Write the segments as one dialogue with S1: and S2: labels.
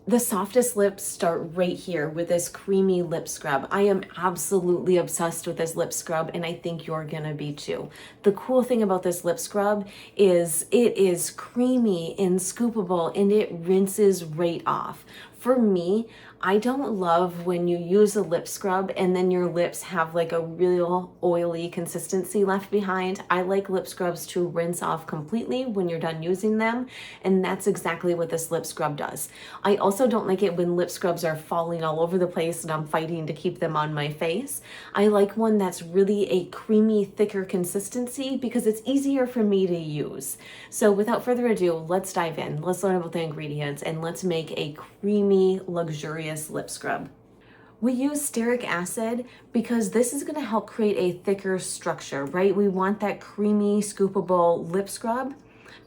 S1: The softest lips start right here with this creamy lip scrub. I am absolutely obsessed with this lip scrub, and I think you're gonna be too. The cool thing about this lip scrub is it is creamy and scoopable, and it rinses right off. For me, I don't love when you use a lip scrub and then your lips have like a real oily consistency left behind. I like lip scrubs to rinse off completely when you're done using them, and that's exactly what this lip scrub does. I also don't like it when lip scrubs are falling all over the place and I'm fighting to keep them on my face. I like one that's really a creamy, thicker consistency because it's easier for me to use. So without further ado, let's dive in. Let's learn about the ingredients and let's make a creamy, luxurious lip scrub. We use stearic acid because this is going to help create a thicker structure, right? We want that creamy, scoopable lip scrub.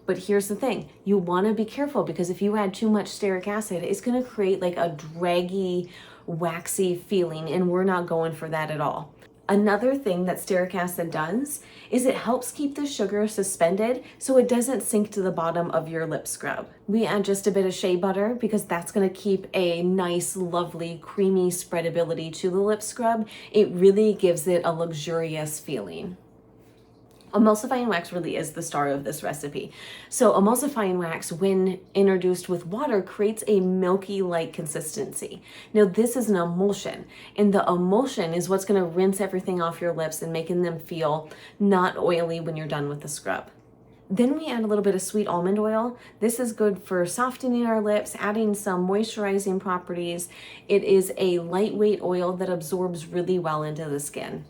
S1: But here's the thing, you want to be careful because if you add too much stearic acid, it's going to create like a draggy, waxy feeling, and we're not going for that at all. Another thing that stearic acid does is it helps keep the sugar suspended so it doesn't sink to the bottom of your lip scrub. We add just a bit of shea butter because that's going to keep a nice, lovely, creamy spreadability to the lip scrub. It really gives it a luxurious feeling. Emulsifying wax really is the star of this recipe. So emulsifying wax, when introduced with water, creates a milky-like consistency. Now this is an emulsion, and the emulsion is what's gonna rinse everything off your lips and making them feel not oily when you're done with the scrub. Then we add a little bit of sweet almond oil. This is good for softening our lips, adding some moisturizing properties. It is a lightweight oil that absorbs really well into the skin.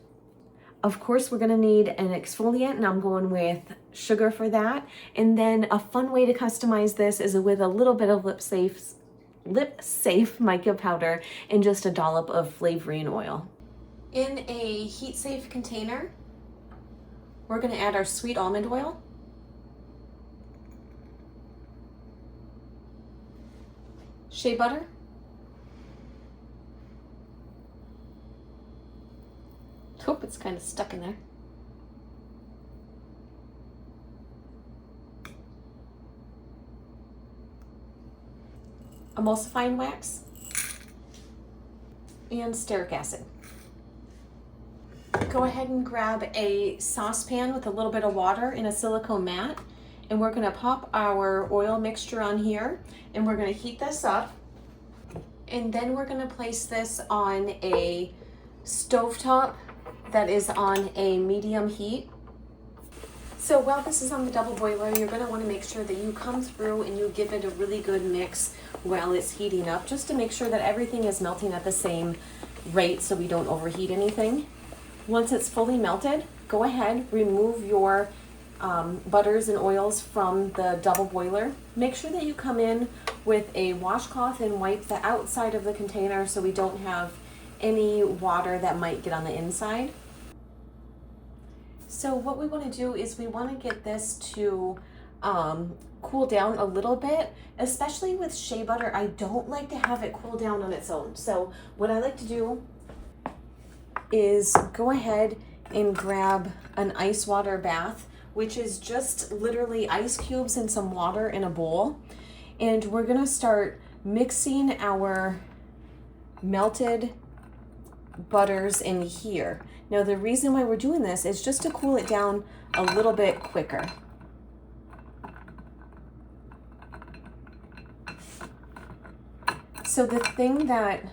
S1: Of course, we're gonna need an exfoliant, and I'm going with sugar for that. And then a fun way to customize this is with a little bit of lip safe mica powder and just a dollop of flavoring oil. In a heat safe container, we're gonna add our sweet almond oil, shea butter, hope it's kind of stuck in there. Emulsifying wax and stearic acid. Go ahead and grab a saucepan with a little bit of water and a silicone mat, and we're going to pop our oil mixture on here, and we're going to heat this up, and then we're going to place this on a stovetop that is on a medium heat. So while this is on the double boiler, you're going to want to make sure that you come through and you give it a really good mix while it's heating up, just to make sure that everything is melting at the same rate so we don't overheat anything. Once it's fully melted, go ahead, remove your butters and oils from the double boiler. Make sure that you come in with a washcloth and wipe the outside of the container so we don't have any water that might get on the inside. So what we want to do is we want to get this to cool down a little bit, especially with shea butter. I don't like to have it cool down on its own. So what I like to do is go ahead and grab an ice water bath, which is just literally ice cubes and some water in a bowl. And we're going to start mixing our melted butters in here. Now the reason why we're doing this is just to cool it down a little bit quicker. So the thing that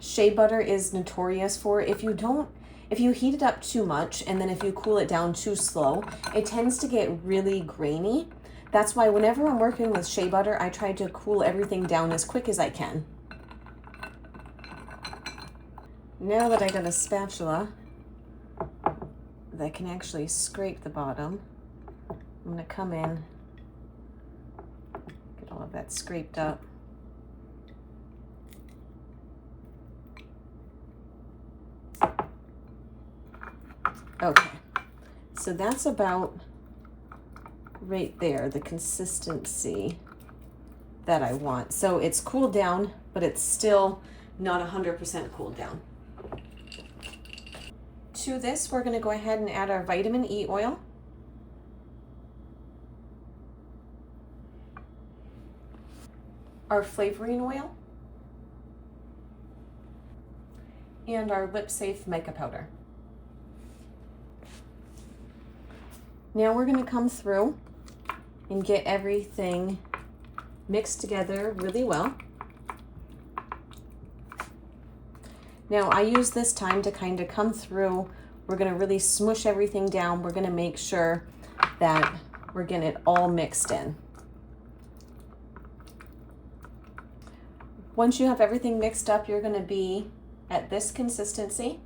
S1: shea butter is notorious for, if you heat it up too much and then if you cool it down too slow, it tends to get really grainy. That's why whenever I'm working with shea butter, I try to cool everything down as quick as I can. Now that I got a spatula that can actually scrape the bottom, I'm gonna come in, get all of that scraped up. Okay, so that's about right there, the consistency that I want. So it's cooled down, but it's still not 100% cooled down. To this, we're going to go ahead and add our vitamin E oil. our flavoring oil, and our Lip Safe mica powder. Now we're going to come through and get everything mixed together really well. Now I use this time to kind of come through. We're going to really smush everything down. We're going to make sure that we're getting it all mixed in. Once you have everything mixed up, you're going to be at this consistency.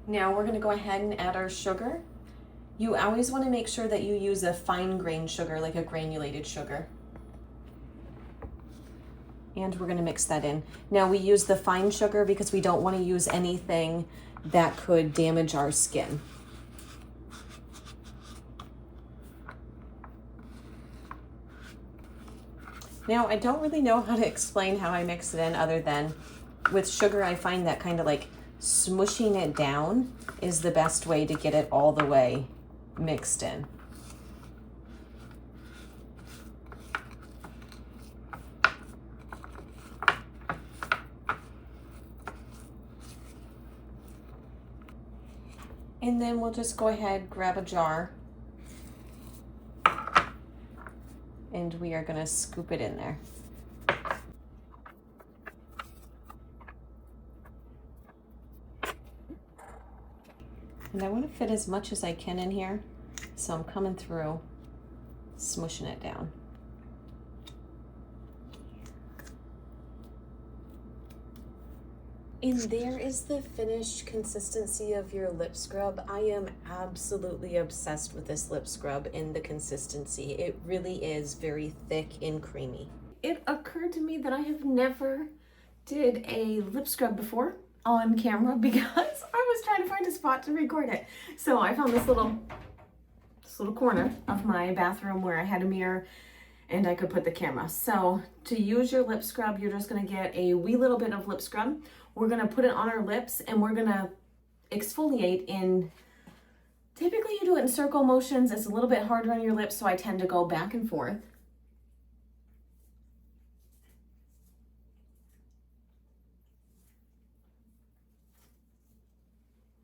S1: Now we're going to go ahead and add our sugar. You always want to make sure that you use a fine grained sugar, like a granulated sugar. And we're going to mix that in. Now we use the fine sugar because we don't want to use anything that could damage our skin. Now I don't really know how to explain how I mix it in, other than with sugar I find that kind of like smushing it down is the best way to get it all the way mixed in. And then we'll just go ahead, grab a jar, and we are going to scoop it in there. And I want to fit as much as I can in here, so I'm coming through, smushing it down. And there is the finished consistency of your lip scrub. I am absolutely obsessed with this lip scrub and the consistency. It really is very thick and creamy. It occurred to me that I have never did a lip scrub before on camera because I was trying to find a spot to record it. So I found this little corner of my bathroom where I had a mirror and I could put the camera. So to use your lip scrub, you're just gonna get a wee little bit of lip scrub. We're gonna put it on our lips and we're gonna exfoliate in, typically you do it in circle motions. It's a little bit harder on your lips, so I tend to go back and forth.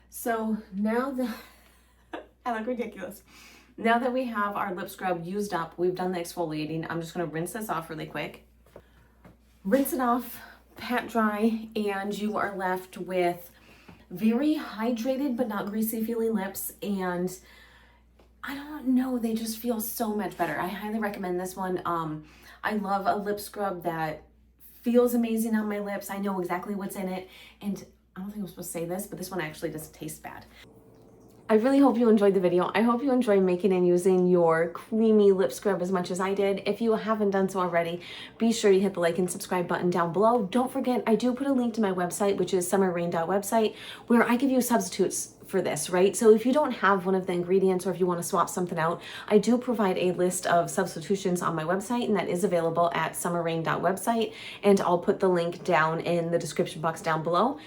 S1: So now that, I look ridiculous. Now that we have our lip scrub used up, we've done the exfoliating, I'm just gonna rinse this off really quick. Rinse it off, pat dry, and you are left with very hydrated but not greasy feeling lips. And I don't know, they just feel so much better. I highly recommend this one. I love a lip scrub that feels amazing on my lips. I know exactly what's in it, and I don't think I'm supposed to say this, but this one actually doesn't taste bad. I really hope you enjoyed the video. I hope you enjoyed making and using your creamy lip scrub as much as I did. If you haven't done so already, be sure you hit the like and subscribe button down below. Don't forget, I do put a link to my website, which is summerrain.website, where I give you substitutes for this, right? So if you don't have one of the ingredients, or if you want to swap something out, I do provide a list of substitutions on my website, and that is available at summerrain.website, and I'll put the link down in the description box down below.